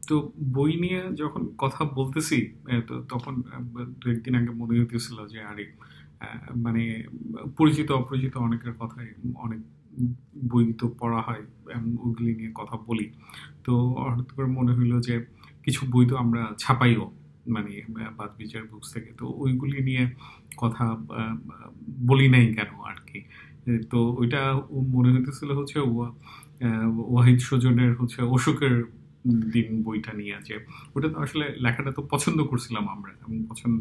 তো বই নিয়ে যখন কথা বলতেছি, তো তখন ২-১ দিন আগে মনে হইতেছিল যে আরে মানে পরিচিত অপরিচিত অনেকের কথাই অনেক বই তো পড়া হয় এবং ওইগুলি নিয়ে কথা বলি। তো হঠাৎ করে মনে হইলো যে কিছু বই তো আমরা ছাপাইও, মানে বাদবিচার বুকস থেকে। তো ওইগুলি নিয়ে কথা আ আ বলি নাই কেন আরকি। তো ওইটা মনে হইতেছিল হচ্ছে আ ওয়াহিদ সুজনের হচ্ছে অশোকের দিন বইটা নিয়ে, যে ওটা তো আসলে লেখাটা তো পছন্দ করছিলাম আমরা এবং পছন্দ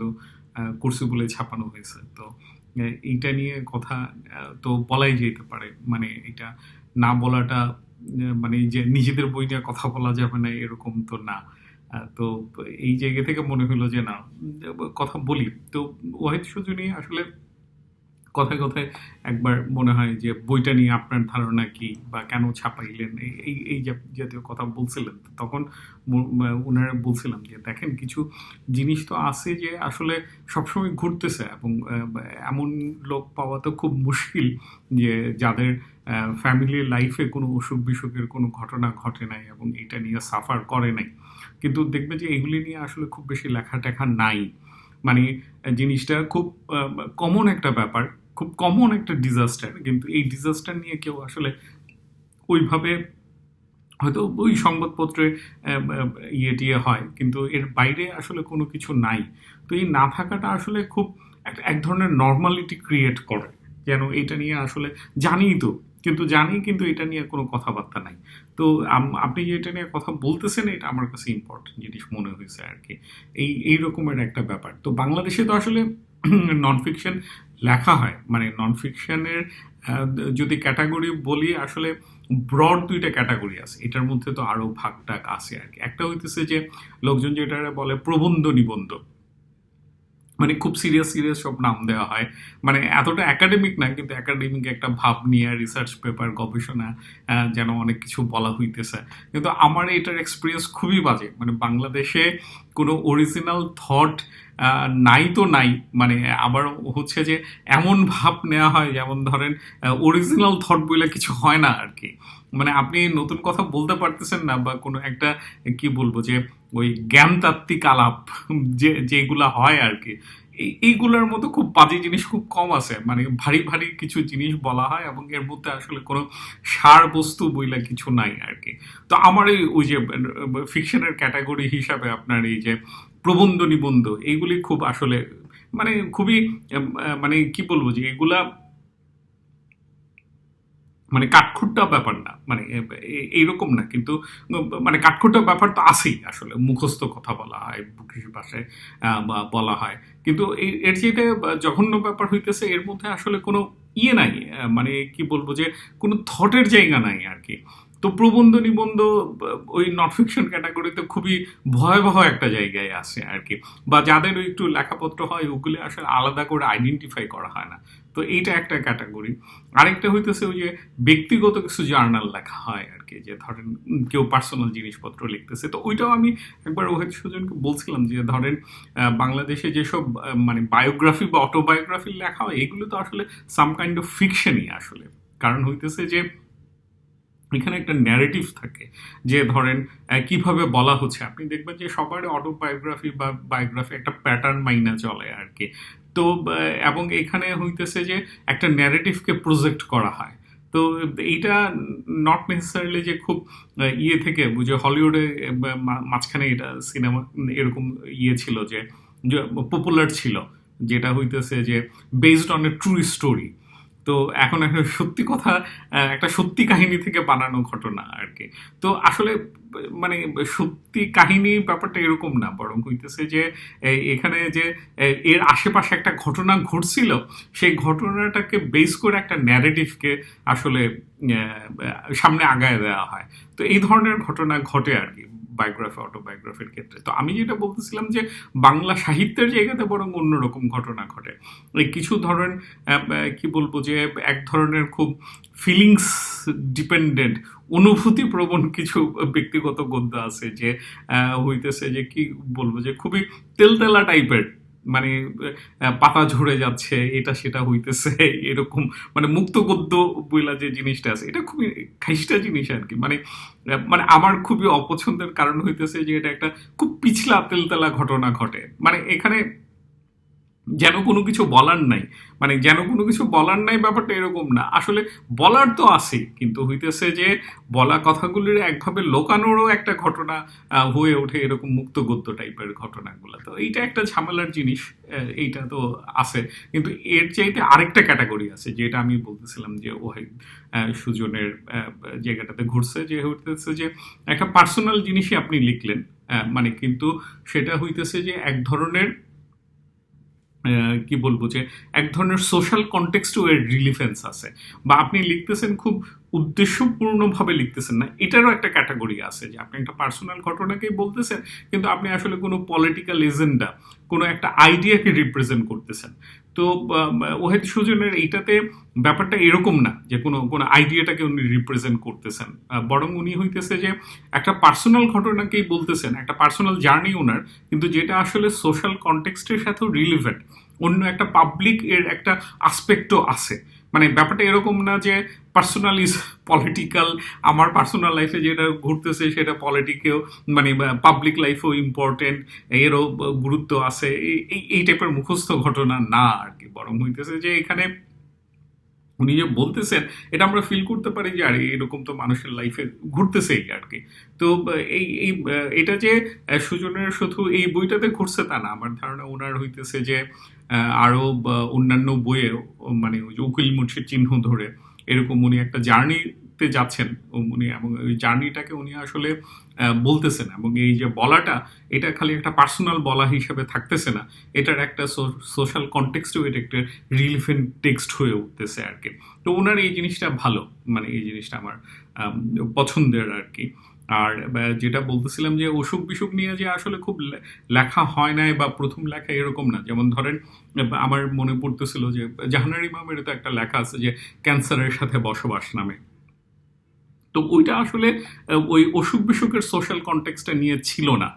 করছি বলে ছাপানো হয়েছে। তো এইটা নিয়ে কথা তো বলাই যেতে পারে। মানে এটা না বলাটা মানে এই যে নিজেদের বই নিয়ে কথা বলা যাবে না এরকম তো না। তো এই জায়গা থেকে মনে হলো যে না, কথা বলি। তো ওয়াহিদ সুজনী আসলে কথায় কথায় একবার মনে হয় যে বইটা নিয়ে আপনার ধারণা কি বা কেন ছাপাইলেন, এই জাতীয় কথা বলছিলেন। তখন ওনারা বলছিলাম যে দেখেন কিছু জিনিস তো আছে যে আসলে সবসময় ঘুরতেছে এবং এমন লোক পাওয়া তো খুব মুশকিল যে যাদের ফ্যামিলি লাইফে কোনো অসুখ বিসুখের কোনো ঘটনা ঘটে নাই এবং এটা নিয়ে সাফার করে নাই, কিন্তু দেখবে যে এগুলি নিয়ে আসলে খুব বেশি লেখা টেখা নাই। মানে জিনিসটা খুব কমন একটা ব্যাপার, খুব কমন একটা ডিজাস্টার, কিন্তু এই ডিজাস্টার নিয়ে কেউ আসলে ওইভাবে হয়তো ওই সংবাদপত্রে ইয়ে টিয়ে হয়, কিন্তু এর বাইরে আসলে কোনো কিছু নাই। তো এই না থাকাটা আসলে খুব এক ধরনের নর্মালিটি ক্রিয়েট করে, যেন এটা নিয়ে আসলে জানি তো, কিন্তু জানি কিন্তু এটা নিয়ে কোনো কথাবার্তা নাই। তো আপনি যে এটা নিয়ে কথা বলতেছেন এটা আমার কাছে ইম্পর্টেন্ট জিনিস মনে হয়েছে আর কি। এই রকমের একটা ব্যাপার। তো বাংলাদেশে তো আসলে নন ফিকশন লেখা হয়, মানে নন ফিকশনের যদি ক্যাটাগরি বলি আসলে ব্রড ২টা ক্যাটাগরি আছে। এটার মধ্যে তো আরো ভাগ-টাগ আছে আরকি। একটা হইতেছে যে লোকজন যেটারে বলে প্রবন্ধ নিবন্ধ। মানে খুব সিরিয়াস সব নাম দেওয়া হয়। মানে এতটা একাডেমিক না, কিন্তু একাডেমিক একটা ভাব নিয়ে রিসার্চ পেপার গবেষণা যেন অনেক কিছু বলা হইতেছে। কিন্তু আমার এটার এক্সপেরিয়েন্স খুবই বাজে। মানে বাংলাদেশে কোনো অরিজিনাল থট নাই তো নাই। মানে আবার হচ্ছে যে এমন ভাব নেওয়া হয় যেমন ধরেন অরিজিনাল থট বইলে কিছু হয় না আরকি। মানে আপনি নতুন কথা বলতে পারতেছেন না বা কোনো একটা কি বলবো যে ওই জ্ঞানতাত্ত্বিক আলাপ যেগুলা হয় আরকি। এইগুলার মতো খুব বাজে জিনিস খুব কম আছে। মানে ভারী কিছু জিনিস বলা হয় এবং এর মধ্যে আসলে কোনো সার বস্তু বইলা কিছু নাই আরকি। তো আমার ওই যে ফিকশনের ক্যাটাগরি হিসাবে আপনার এই যে প্রবন্ধ নিবন্ধ এইগুলি খুব আসলে মানে খুবই মানে কি বলবো যে এগুলা মানে কাঠখুট্টা ব্যাপার না, মানে এইরকম না, কিন্তু মানে কাঠখুট্টা ব্যাপার তো আছেই, আসলে মুখস্থ কথা বলা হয় বুকিশ ভাষায় বা বলা হয়, কিন্তু এর চাইতে জঘন্য ব্যাপার হইতেছে এর মধ্যে আসলে কোনো ইয়ে নাই, মানে কি বলবো যে কোনো থটের জায়গা নাই আর কি। তো প্রবন্ধ নিবন্ধ ওই নন ফিকশন ক্যাটাগরিতে খুবই ভয়াবহ একটা জায়গায় আছে আর কি, বা যাদের একটু লেখাপত্র হয় ওগুলি আসলে আলাদা করে আইডেন্টিফাই করা হয় না। তো এইটা একটা ক্যাটাগরি। আরেকটা হইতেছে ওই যে ব্যক্তিগত কিছু জার্নাল লেখা হয় আর কি, যে ধরেন কেউ পার্সোনাল জিনিসপত্র লিখতেছে, তো ওইটাও আমি একবার ওহিদ সুজনকে বলছিলাম যে ধরেন বাংলাদেশে যেসব মানে বায়োগ্রাফি বা অটোবায়োগ্রাফি লেখা হয় এগুলো তো আসলে সাম কাইন্ড অফ ফিকশনই আসলে। কারণ হইতেছে যে এখানে একটা ন্যারেটিভ থাকে, যে ধরেন কিভাবে বলা হচ্ছে, আপনি দেখবেন যে সবার অটোবায়োগ্রাফি বা বায়োগ্রাফি একটা প্যাটার্ন মাইনা চলে আর কি। তো এবং এখানে হইতেছে যে একটা ন্যারেটিভকে প্রজেক্ট করা হয়। তো এইটা নট নেসেসারিলি যে খুব ইয়ে থেকে বুঝে হলিউডে মাঝখানে এটা সিনেমা এরকম ইয়ে ছিল যে পপুলার ছিল, যেটা হইতেছে যে based on a true story. তো এখন একটা সত্যি কথা, একটা সত্যি কাহিনী থেকে বানানো ঘটনা আর কি। তো আসলে মানে সত্যি কাহিনী ব্যাপারটা এরকম না, বরং হইতেছে যে এখানে যে এর আশেপাশে একটা ঘটনা ঘটছিল, সেই ঘটনাটাকে বেস করে একটা ন্যারেটিভকে আসলে সামনে আগায় দেওয়া হয়। তো এই ধরনের ঘটনা ঘটে আর কি বায়োগ্রাফি অটোবায়োগ্রাফির ক্ষেত্রে। তো আমি যেটা বলতেছিলাম যে বাংলা সাহিত্যের জায়গাতে বরং অন্যরকম ঘটনা ঘটে। এই কিছু ধরেন কি বলবো যে এক ধরনের খুব ফিলিংস ডিপেন্ডেন্ট অনুভূতি প্রবণ কিছু ব্যক্তিগত গদ্য আছে, যে হইতেছে যে কি বলবো যে খুবই তেলতেলা টাইপের, মানে পাতা ঝরে যাচ্ছে, এটা সেটা হইতেছে, এরকম মানে মুক্ত গদ্য বইলা যে জিনিসটা আছে, এটা খুবই খাইস্টা জিনিস আর কি। মানে আমার খুবই অপছন্দের কারণ হইতেছে যে এটা একটা খুব পিছলা তেলতেলা ঘটনা ঘটে। মানে এখানে যেন কোনো কিছু বলার নাই, মানে যেন কোনো কিছু বলার নাই ব্যাপারটা এরকম না, আসলে বলার তো আছে, কিন্তু হইতেছে যে বলা কথাগুলির একভাবে লোকানোরও একটা ঘটনা হয়ে ওঠে এরকম মুক্ত গদ্য টাইপের ঘটনাগুলো। তো এইটা একটা ঝামেলার জিনিস, এইটা তো আছে। কিন্তু এর চাইতে আরেকটা ক্যাটাগরি আছে যেটা আমি বলতেছিলাম যে ওয়াহিদ সুজনের জায়গাটাতে ঘুরছে, যে হইতেছে যে একটা পার্সোনাল জিনিসই আপনি লিখলেন, মানে কিন্তু সেটা হইতেছে যে এক ধরনের কি বলবো যে এক ধরনের সোশ্যাল কনটেক্সটও এর রিলিভেন্স আছে, বা আপনি লিখতেছেন খুব উদ্দেশ্যপূর্ণভাবে লিখতেছেন না, এটারও একটা ক্যাটাগরি আছে যে আপনি একটা পার্সোনাল ঘটনাকেই বলতেছেন কিন্তু আপনি আসলে কোনো পলিটিক্যাল এজেন্ডা, কোনো একটা আইডিয়াকে রিপ্রেজেন্ট করতেছেন। তো ওয়াহিদ সুজনের এইটাতে ব্যাপারটা এরকম না যে কোনো কোনো আইডিয়াটাকে উনি রিপ্রেজেন্ট করতেছেন, বরং উনি হইতেছে যে একটা পার্সোনাল ঘটনাকেই বলতেছেন, একটা পার্সোনাল জার্নি ওনার, কিন্তু যেটা আসলে সোশ্যাল কনটেক্সটের সাথেও রিলিভেন্ট, অন্য একটা পাবলিক এর একটা আসপেক্টও আছে। মানে ব্যাপারটা এরকম না যে পার্সোনাল ইজ পলিটিক্যাল, আমার পার্সোনাল লাইফে যেটা ঘুরতেছে সেটা পলিটিকেও মানে পাবলিক লাইফেও ইম্পর্টেন্ট, এরও গুরুত্ব আছে, এই টাইপের মুখস্থ ঘটনা না আর কি। বরং হইতেছে যে এখানে উনি যে বলতেছেন এটা আমরা ফিল করতে পারি যে আরে এরকম তো মানুষের লাইফে ঘুরতেছেই আর কি। তো এই এই এটা যে সুজনের শুধু এই বইটাতে ঘুরছে তা না, আমার ধারণা ওনার হইতেছে যে আরো অন্যান্য বইয়েও, মানে ওই যে উকিল মুন্সির চিহ্ন ধরে এরকম উনি একটা জার্নিতে যাচ্ছেন, উনি এবং ওই জার্নিটাকে উনি আসলে বলতেছেন, এবং এই যে বলাটা এটা খালি একটা পার্সোনাল বলা হিসেবে থাকতেছে না, এটার একটা সোশ্যাল কনটেক্সটেও এটা একটা রিলিভেন্ট টেক্সট হয়ে উঠতেছে আর কি। তো ওনার এই জিনিসটা ভালো, মানে এই জিনিসটা আমার পছন্দের আর কি। আর যেটা বলতেছিলাম যে অসুখ বিসুখ নিয়ে যে আসলে খুব লেখা হয় নাই বা প্রথম লেখা এরকম না, যেমন ধরেন আমার মনে পড়তেছিল যে জাহানার ইমামের তো একটা লেখা আছে যে ক্যান্সারের সাথে বসবাস নামে। তো ওইটা আসলে ওই অসুখ বিসুখের সোশ্যাল কনটেক্সটটা নিয়ে ছিল না,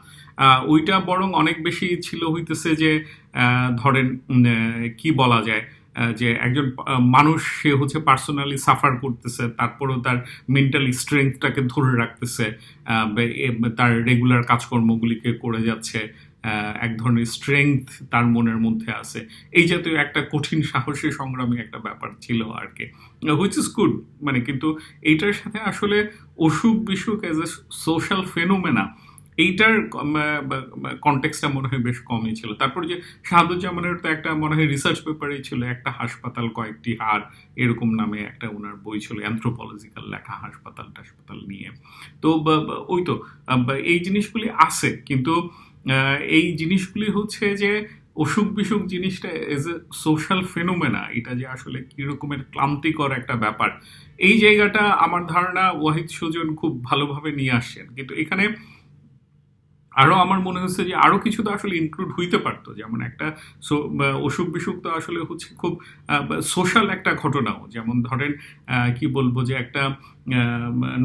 ওইটা বরং অনেক বেশি ছিল হইতেছে যে ধরেন কি বলা যায়, যে একজন মানুষ সে হচ্ছে পার্সোনালি সাফার করতেছে, তারপরেও তার মেন্টাল স্ট্রেংথটাকে ধরে রাখতেছে, তার রেগুলার কাজকর্মগুলিকে করে যাচ্ছে, এক ধরনের স্ট্রেংথ তার মনের মধ্যে আছে, এই জাতীয় একটা কঠিন সাহসী সংগ্রামী একটা ব্যাপার ছিল আর কি, হুইচ ইজ গুড। মানে কিন্তু এইটার সাথে আসলে অসুখ বিসুখ এজ এ সোশ্যাল ফেনোমেনা এইটার কনটেক্সটটা মনে হয় বেশ কমই ছিল। তারপর যে শাহাদুজ্জামানের তো একটা মনে হয় রিসার্চ পেপারেই ছিল একটা হাসপাতাল কয়েকটি হার এরকম নামে একটা ওনার বই ছিল, অ্যানথ্রোপোলজিক্যাল লেখা, হাসপাতাল টাসপাতাল নিয়ে। তো ওই তো এই জিনিসগুলি আছে, কিন্তু এই জিনিসগুলি হচ্ছে যে অসুখ বিসুখ জিনিসটা এজ এ সোশ্যাল ফেনোমেনা, এটা যে আসলে কি রকমের ক্লান্তিকর একটা ব্যাপার, এই জায়গাটা আমার ধারণা ওয়াহিদ সুজন খুব ভালোভাবে নিয়ে আসছেন। কিন্তু এখানে আরো আমার মনে হচ্ছে যে আরো কিছু তো আসলে ইনক্লুড হইতে পারতো, যেমন একটা অসুখ বিসুখ তো আসলে হচ্ছে খুব সোশ্যাল একটা ঘটনাও, যেমন ধরেন কি বলবো যে একটা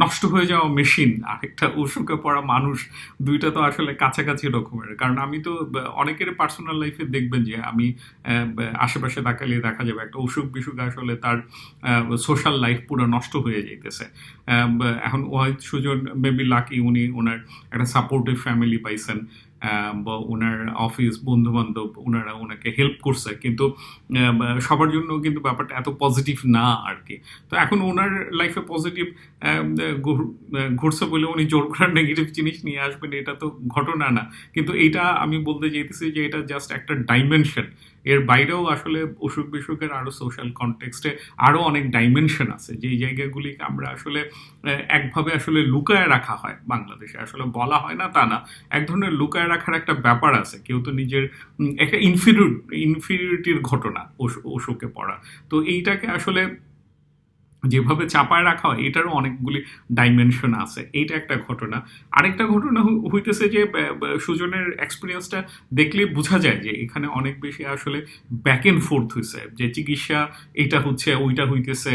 নষ্ট হয়ে যাওয়া মেশিন আর একটা অসুখে পড়া মানুষ, দুইটা তো আসলে কাছাকাছি রকমের। কারণ আমি তো অনেকের পার্সোনাল লাইফে দেখবেন যে আমি আশেপাশে তাকালে দেখা যাবে একটা অসুখ বিসুখ আসলে তার সোশ্যাল লাইফ পুরো নষ্ট হয়ে যাইতেছে। এখন ওয়াহিদ সুজন মেবি লাকি, উনি ওনার একটা সাপোর্টিভ ফ্যামিলি পাইছেন, বা ওনার অফিস বন্ধু বান্ধব ওনারা ওনাকে হেল্প করছে, কিন্তু সবার জন্য কিন্তু ব্যাপারটা এত পজিটিভ না আর কি। তো এখন ওনার লাইফে পজিটিভ ঘুরছে বলে উনি জোর করে নেগেটিভ জিনিস নিয়ে আসবেন এটা তো ঘটনা না। কিন্তু এইটা আমি বলতে চাইতেছি যে এটা জাস্ট একটা ডাইমেনশন, এর বাইরেও আসলে অসুখ বিসুখের আরো সোশ্যাল কনটেক্সটে আরো অনেক ডাইমেনশন আছে, যেই জায়গাগুলিকে আমরা আসলে একভাবে আসলে লুকায় রাখা হয় বাংলাদেশে, আসলে বলা হয় না তা না, এক ধরনের লুকায় রাখার একটা ব্যাপার আছে। কেউ তো নিজের একটা ইনফিরিয়রিটির ঘটনা অসুখে পড়া, তো এইটাকে আসলে যেভাবে চাপায় রাখা হয় এটারও অনেকগুলি ডাইমেনশন আছে, এইটা একটা ঘটনা। আরেকটা ঘটনা হইতেছে যে সুজনের এক্সপিরিয়েন্সটা দেখলে বোঝা যায় যে এখানে অনেক বেশি আসলে ব্যাক এন্ড ফোর্থ হয়েছে, যে চিকিৎসা এটা হচ্ছে ওইটা হইতেছে,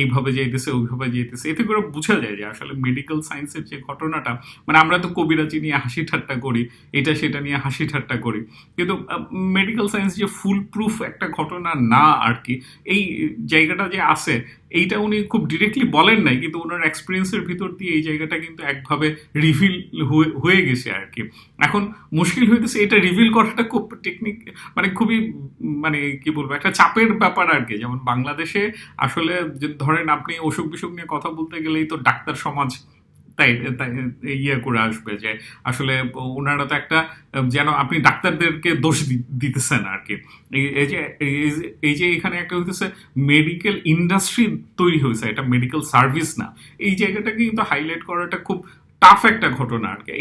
এইভাবে যাইতেছে ওইভাবে যাইতেছে, এতে করে বোঝা যায় যে আসলে মেডিকেল সায়েন্সের যে ঘটনাটা, মানে আমরা তো কবিরাজি নিয়ে হাসি ঠাট্টা করি, এটা সেটা নিয়ে হাসি ঠাট্টা করি, কিন্তু মেডিকেল সায়েন্স যে ফুল প্রুফ একটা ঘটনা না আর কি, এই জায়গাটা যে আছে এইটা উনি খুব ডিরেক্টলি বলেন নাই, কিন্তু ওনার এক্সপিরিয়েন্সের ভিতর দিয়ে এই জায়গাটা কিন্তু একভাবে রিভিল হয়ে গেছে আর কি। এখন মুশকিল হইতেছে এটা রিভিল করাটা খুব টেকনিক, মানে খুবই মানে কি বলবো একটা চাপের ব্যাপার আর কি। যেমন বাংলাদেশে আসলে যে ধরেন আপনি অসুখ বিসুখ নিয়ে কথা বলতে গেলেই তো ডাক্তার সমাজ তাই তাই ইয়ে করে আসবে যে আসলে ওনারা তো একটা যেন আপনি ডাক্তারদেরকে দোষ দিতেছেন আর কি। এই যে এখানে একটা হইতেছে মেডিকেল ইন্ডাস্ট্রি তৈরি হয়েছে, এটা মেডিকেল সার্ভিস না। এই জায়গাটাকে কিন্তু হাইলাইট করাটা খুব টাফ একটা ঘটনা আর কি।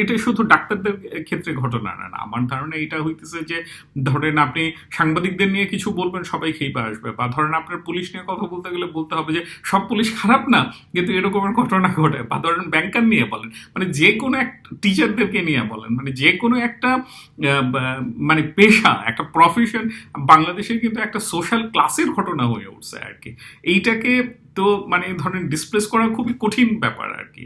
এটা শুধু ডাক্তারদের ক্ষেত্রে ঘটনা না, আমার ধারণা এটা হইতেছে যে ধরেন আপনি সাংবাদিকদের নিয়ে কিছু বলবেন সবাই খেপে আসবে, বা ধরেন আপনার পুলিশ নিয়ে কথা বলতে গেলে বলতে হবে যে সব পুলিশ খারাপ না, কিন্তু এরকমের ঘটনা ঘটে, বা ধরেন ব্যাংকার নিয়ে বলেন, মানে যে কোনো এক টিচারদেরকে নিয়ে বলেন, মানে যে কোনো একটা মানে পেশা, একটা প্রফেশন বাংলাদেশে কিন্তু একটা সোশ্যাল ক্লাসের ঘটনা হয়ে উঠছে আর কি। এইটাকে তো মানে ধরেন ডিসপ্লেস করা খুবই কঠিন ব্যাপার আর কি।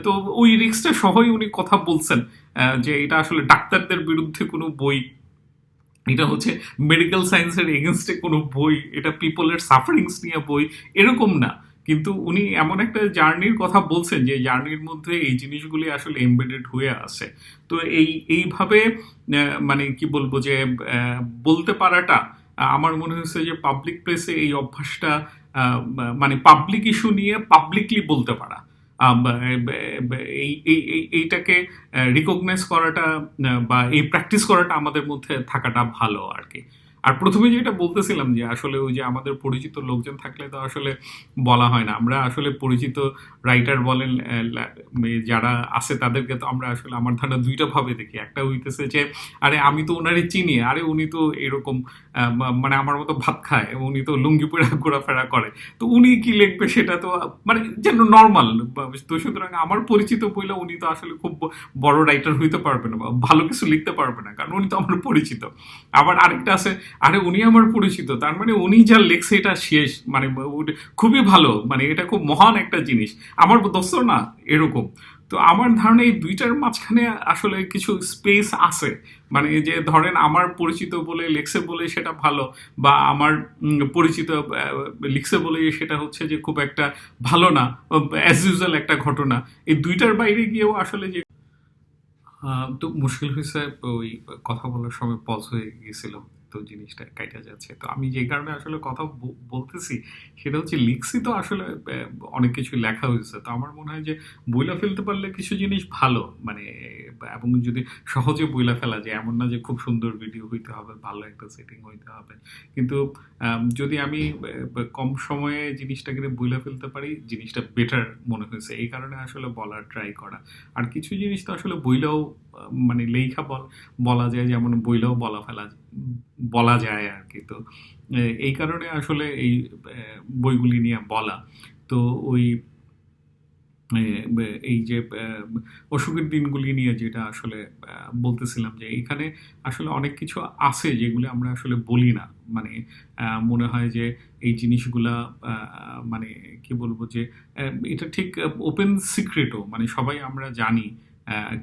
তো ওই রিস্কটা সহই উনি কথা বলছেন যে এটা আসলে ডাক্তারদের বিরুদ্ধে কোনো বই, এটা হচ্ছে মেডিকেল সায়েন্সের এগেনস্টে কোনো বই, এটা পিপলের সাফারিংস নিয়ে বই, এরকম না। কিন্তু উনি এমন একটা জার্নির কথা বলছেন যে জার্নির মধ্যে এই জিনিসগুলি আসলে এমবেডেড হয়ে আছে। তো এইভাবে মানে কি বলবো যে বলতে পারাটা আমার মনে হয়েছে যে পাবলিক প্লেসে এই অভ্যাসটা মানে পাবলিক ইস্যু নিয়ে পাবলিকলি বলতে পারা, এইটাকে রিকগনাইজ করাটা বা এই প্র্যাকটিস করাটা আমাদের মধ্যে থাকাটা ভালো আর কি। আর প্রথমে যেটা বলতেছিলাম যে আসলে ওই যে আমাদের পরিচিত লোকজন থাকলে তো আসলে বলা হয় না, আমরা আসলে পরিচিত রাইটার বলেন যারা আছে তাদেরকে তো আমরা আসলে আমার ধারণা দুইটা ভাবে দেখি। একটা হইতেছে যে আরে আমি তো ওনারে চিনি, আরে উনি তো এরকম মানে আমার মতো ভাত খায়, উনি তো লুঙ্গি পরে ঘোরাফেরা করে, তো উনি কি লিখবে সেটা তো মানে যেন নর্মাল। তো সুতরাং আমার পরিচিত বইলে উনি তো আসলে খুব বড় রাইটার হইতে পারবে না বা ভালো কিছু লিখতে পারবে না, কারণ উনি তো আমার পরিচিত। আবার আরেকটা আছে, আরে উনি আমার পরিচিত তার মানে উনি যা লেখছে এটা শেষ, মানে খুবই ভালো, মানে এটা খুব মহান একটা জিনিস, আমার দোস্ত না, এরকম। তো আমার ধারণা এই দুইটার মাঝখানে আসলে কিছু স্পেস আছে, মানে যে ধরেন আমার পরিচিত বলে লেখছে বলে সেটা ভালো, বা আমার পরিচিত লিখছে বলে সেটা হচ্ছে যে খুব একটা ভালো না, অ্যাজ ইউজুয়াল একটা ঘটনা। এই দুইটার বাইরে গিয়েও আসলে যে তো মুশকিল হয়েছে ওই কথা বলার সময় পজ হয়ে গেছিল, তো জিনিসটা কাইটা যাচ্ছে। তো আমি যে কারণে আসলে কথা বলতেছি সেটা হচ্ছে লিখছি তো আসলে অনেক কিছু লেখা হয়েছে, তো আমার মনে হয় যে বইলা ফেলতে পারলে কিছু জিনিস ভালো, মানে এবং যদি সহজে বইলা ফেলা যায়, এমন না যে খুব সুন্দর ভিডিও হইতে হবে, ভালো একটা সেটিং হইতে হবে, কিন্তু যদি আমি কম সময়ে জিনিসটাকে বইলা ফেলতে পারি জিনিসটা বেটার মনে হয়েছে, এই কারণে আসলে বলার ট্রাই করা। আর কিছু জিনিস তো আসলে বইলেও মানে লেখা বলা যায়, যেমন বইলেও বলা যায় আর কি। তো এই কারণে আসলে এই বইগুলি নিয়ে বলা। তো ওই এই যে অসুখের দিনগুলি নিয়ে যেটা আসলে বলতেছিলাম যে এখানে আসলে অনেক কিছু আছে যেগুলো আমরা আসলে বলি না, মানে মনে হয় যে এই জিনিসগুলা মানে কি বলবো যে এটা ঠিক ওপেন সিক্রেটও, মানে সবাই আমরা জানি,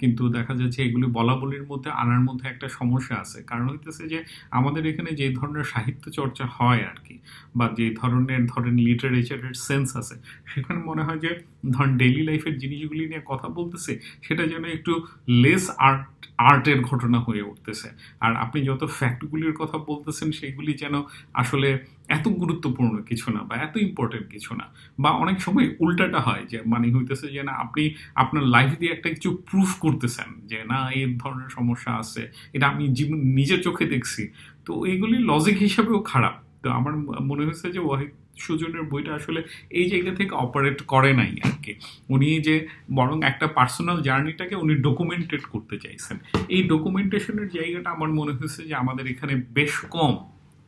কিন্তু দেখা যাচ্ছে এগুলি বলা বলির মধ্যে আনার মধ্যে একটা সমস্যা আছে। কারণ হইতেছে যে আমাদের এখানে যে ধরনের সাহিত্য চর্চা হয় আর কি, বা যে ধরনের ধরেন লিটারেচারের সেন্স আছে, সেখানে মনে হয় যে ধরেন ডেইলি লাইফের জিনিসগুলি নিয়ে কথা বলতেছে সেটা যেন একটু লেস আর্টের ঘটনা হয়ে উঠতেছে। আর আপনি যত ফ্যাক্টগুলির কথা বলতেছেন সেগুলি যেন আসলে এত গুরুত্বপূর্ণ কিছু না বা এত ইম্পর্টেন্ট কিছু না, বা অনেক সময় উল্টাটা হয় যে মানে হইতেছে যে না আপনি আপনার লাইফ দিয়ে একটা কিছু প্রুফ করতেছেন যে না এই ধরনের সমস্যা আছে, এটা আমি নিজের চোখে দেখছি, তো এইগুলি লজিক হিসাবেও খারাপ। তো আমার মনে হয়েছে যে ওয়াহিদ সুজনের বইটা আসলে এই জায়গা থেকে অপারেট করে নাই আর কি। উনি যে বরং একটা পার্সোনাল জার্নিটাকে উনি ডকুমেন্টেড করতে চাইছেন, এই ডকুমেন্টেশনের জায়গাটা আমার মনে হয়েছে যে আমাদের এখানে বেশ কম,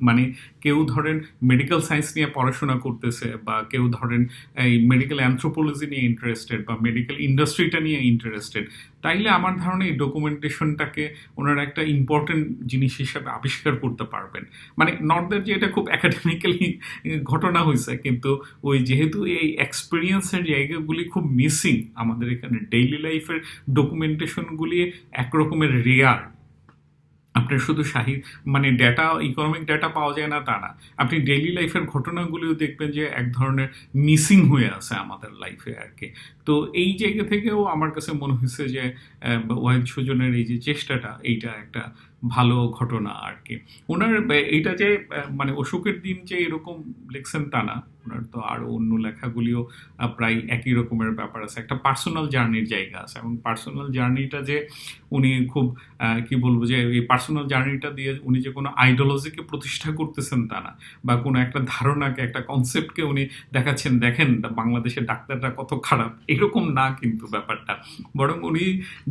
মানে কেউ ধরেন মেডিকেল সায়েন্স নিয়ে পড়াশোনা করতেছে, বা কেউ ধরেন এই মেডিকেল অ্যানথ্রোপোলজি নিয়ে ইন্টারেস্টেড, বা মেডিকেল ইন্ডাস্ট্রিটা নিয়ে ইন্টারেস্টেড, তাইলে আমার ধারণা এই ডকুমেন্টেশনটাকে ওনারা একটা ইম্পর্টেন্ট জিনিস হিসাবে আবিষ্কার করতে পারবেন। মানে নট দ্যাট যে এটা খুব একাডেমিক্যালি ঘটনা হয়েছে, কিন্তু ওই যেহেতু এই এক্সপিরিয়েন্সের জায়গাগুলি খুব মিসিং আমাদের এখানে, ডেইলি লাইফের ডকুমেন্টেশনগুলি একরকমের রেয়ার। আপনার শুধু মানে ডেটা, ইকোনমিক ডেটা পাওয়া যায় না তা না, আপনি ডেইলি লাইফের ঘটনাগুলিও দেখবেন যে এক ধরনের মিসিং হয়ে আছে আমাদের লাইফে আর কি। তো এই জায়গা থেকেও আমার কাছে মনে হয়েছে যে ওয়াহিদ সুজনের এই যে চেষ্টাটা, এইটা একটা ভালো ঘটনা আর কি। ওনার এইটা যে মানে অসুখের দিন যে এরকম লিখছেন তা না, ওনার তো আরও অন্য লেখাগুলিও প্রায় একই রকমের ব্যাপার আছে, একটা পার্সোনাল জার্নির জায়গা আছে, এবং পার্সোনাল জার্নিটা যে উনি খুব কি বলবো যে এই পার্সোনাল জার্নিটা দিয়ে উনি যে কোনো আইডিওলজিকে প্রতিষ্ঠা করতেছেন তা না, বা কোনো একটা ধারণাকে, একটা কনসেপ্টকে উনি দেখাচ্ছেন, দেখেন বাংলাদেশের ডাক্তাররা কত খারাপ, এরকম না কিন্তু ব্যাপারটা। বরং উনি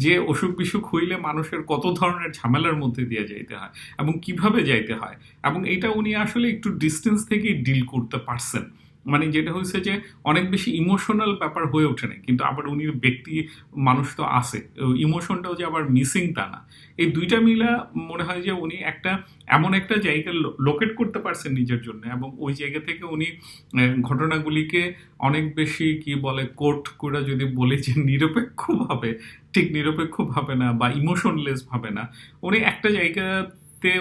যে অসুখ বিসুখ হইলে মানুষের কত ধরনের ঝামেলার মধ্যে দিয়ে যাইতে হয় এবং কিভাবে যাইতে হয়, এবং এটা উনি আসলে একটু ডিস্টেন্স থেকেই ডিল করতে পারছেন। মানে যেটা হয়েছে যে অনেক বেশি ইমোশনাল ব্যাপার হয়ে ওঠে না, কিন্তু আবার উনি ব্যক্তি মানুষ তো আছে, ইমোশনটাও যে আবার মিসিং তা না। এই দুইটা মিলা মনে হয় যে উনি একটা এমন একটা জায়গা লোকেট করতে পারছেন নিজের জন্য, এবং ওই জায়গা থেকে উনি ঘটনাগুলিকে অনেক বেশি কি বলে কোট করে যদি বলি যে নিরপেক্ষভাবে, ঠিক নিরপেক্ষভাবে না বা ইমোশনলেস ভাবে না, উনি একটা জায়গা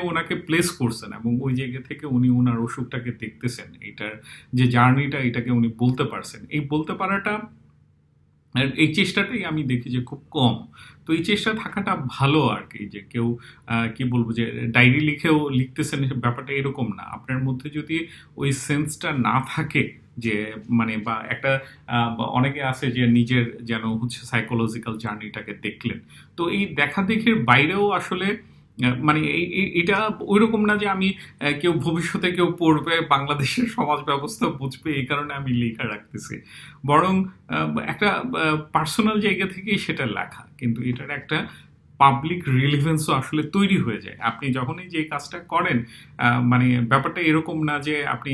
ওনাকে প্লেস করছেন, এবং ওই জায়গা থেকে উনি ওনার অসুখটাকে দেখতেছেন, এইটার যে জার্নিটা, এটাকে উনি বলতে পারছেন। এই বলতে পারাটা, এই চেষ্টাটাই আমি দেখি যে খুব কম। তো এই চেষ্টা থাকাটা ভালো আর কি, যে কেউ কি বলবো যে ডায়েরি লিখেও লিখতেছেন, ব্যাপারটা এরকম না। আপনার মধ্যে যদি ওই সেন্সটা না থাকে যে মানে, বা একটা অনেকে আছে যে নিজের যেন হচ্ছে সাইকোলজিক্যাল জার্নিটাকে দেখলেন, তো এই দেখা দেখির বাইরেও আসলে মানে এটা ওইরকম না যে আমি কেউ ভবিষ্যতে কেউ পড়বে, বাংলাদেশের সমাজ ব্যবস্থা বুঝবে, এই কারণে আমি লেখা রাখতেছি। বরং একটা পার্সোনাল জায়গা থেকেই সেটা লেখা, কিন্তু এটার একটা পাবলিক রিলিভেন্সও আসলে তৈরি হয়ে যায় আপনি যখনই যে কাজটা করেন। মানে ব্যাপারটা এরকম না যে আপনি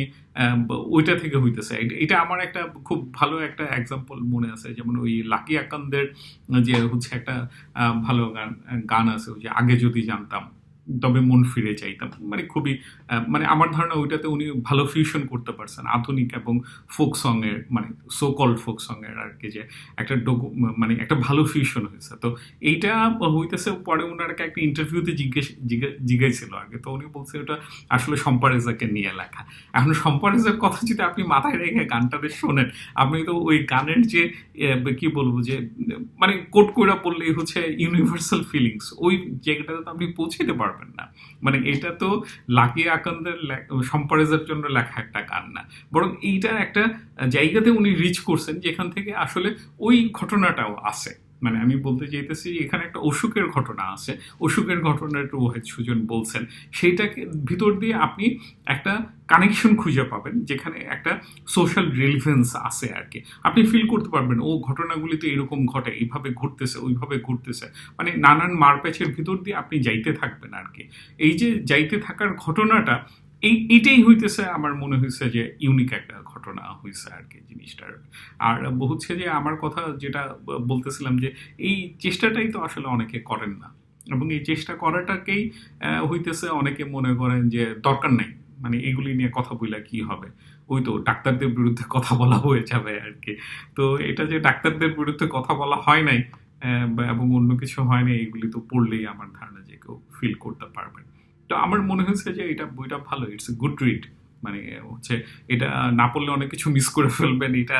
ওইটা থেকে হইতেছে। এটা আমার একটা খুব ভালো একটা এক্সাম্পল মনে আছে, যেমন ওই লাকি আকান্দের যে হচ্ছে একটা ভালো গান আছে, ওই যে আগে যদি জানতাম তবে মন ফিরে চাইতাম, মানে খুবই মানে আমার ধারণা ওইটাতে উনি ভালো ফিউশন করতে পারছেন আধুনিক এবং ফোক সং এর, মানে সো কল্ড ফোক সং এর আর কি, যে একটা মানে একটা ভালো ফিউশন হয়েছে। তো এইটা হইতেছে পরে ওনারকে একটা ইন্টারভিউতে জিজ্ঞাসছিল আগে, তো উনি বলছে ওটা আসলে শম্পা রেজাকে নিয়ে লেখা। এখন শম্পা রেজার কথা যদি আপনি মাথায় রেখে গানটাতে শোনেন, আপনি তো ওই গানের যে কি বলবো যে মানে কোট করে পড়লেই হচ্ছে ইউনিভার্সাল ফিলিংস, ওই জায়গাটাতে তো আপনি পৌঁছাতে পারবেন না। মানে এটা তো লাকি আকান্দের সম্পারেজের জন্য লেখা একটা গান না, বরং এইটা একটা জায়গাতে উনি রিচ করছেন যেখান থেকে আসলে ওই ঘটনাটাও আছে। মানে আমি বলতে চাইতেছি এখানে একটা অসুখের ঘটনা আছে, অসুখের ঘটনাটা ওয়াহিদ সুজন বলছেন, সেইটাকে ভিতর দিয়ে আপনি একটা কানেকশন খুঁজে পাবেন, যেখানে একটা সোশ্যাল রিলেভেন্স আছে আর কি। আপনি ফিল করতে পারবেন ও ঘটনাগুলি তো এরকম ঘটে, এইভাবে ঘুরতেছে, ওইভাবে ঘুরতেছে, মানে নানান মারপ্যাচের ভিতর দিয়ে আপনি যাইতে থাকবেন আর কি। এই যে যাইতে থাকার ঘটনাটা, এইটাই হইতেছে আমার মনে হয়েছে যে ইউনিক একটা ঘটনা হয়েছে আর কি জিনিসটার। আর হচ্ছে যে আমার কথা যেটা বলতেছিলাম, যে এই চেষ্টাটাই তো আসলে অনেকে করেন না, এবং এই চেষ্টা করাটাকেই হইতেছে অনেকে মনে করেন যে দরকার নেই, মানে এগুলি নিয়ে কথা বইলা কি হবে, ওই তো ডাক্তারদের বিরুদ্ধে কথা বলা হয়ে যাবে আর কি। তো এটা যে ডাক্তারদের বিরুদ্ধে কথা বলা হয় নাই এবং অন্য কিছু হয় না, এগুলি তো পড়লেই আমার ধারণা যে কেউ ফিল করতে পারবেন। তো আমার মনে হয়েছে যে এটা বইটা ভালো, ইটস এ গুড রিড। মানে হচ্ছে এটা না পড়লে অনেক কিছু মিস করে ফেলবেন, এটা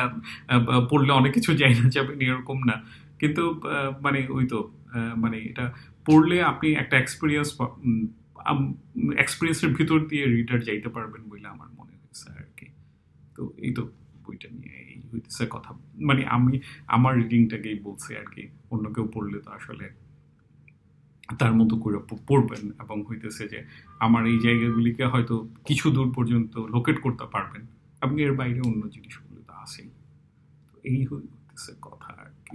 পড়লে অনেক কিছু যাই না যাবেন এরকম না, কিন্তু মানে ওই তো মানে এটা পড়লে আপনি একটা এক্সপিরিয়েন্সের ভিতর দিয়ে রিডার যাইতে পারবেন বলে আমার মনে হয়েছে আর কি। তো এই তো বইটা নিয়ে এই হইতেছে কথা, মানে আমি আমার রিডিংটাকেই বলছি আর কি। অন্য কেউ পড়লে তো আসলে তার মতো করে পড়বেন, এবং হইতেছে যে আমার এই জায়গাগুলিকে হয়তো কিছু দূর পর্যন্ত লোকেট করতে পারবেন, এবং এর বাইরে অন্য জিনিসগুলো তো আছেই। তো এই হইতেছে কথা আর কি।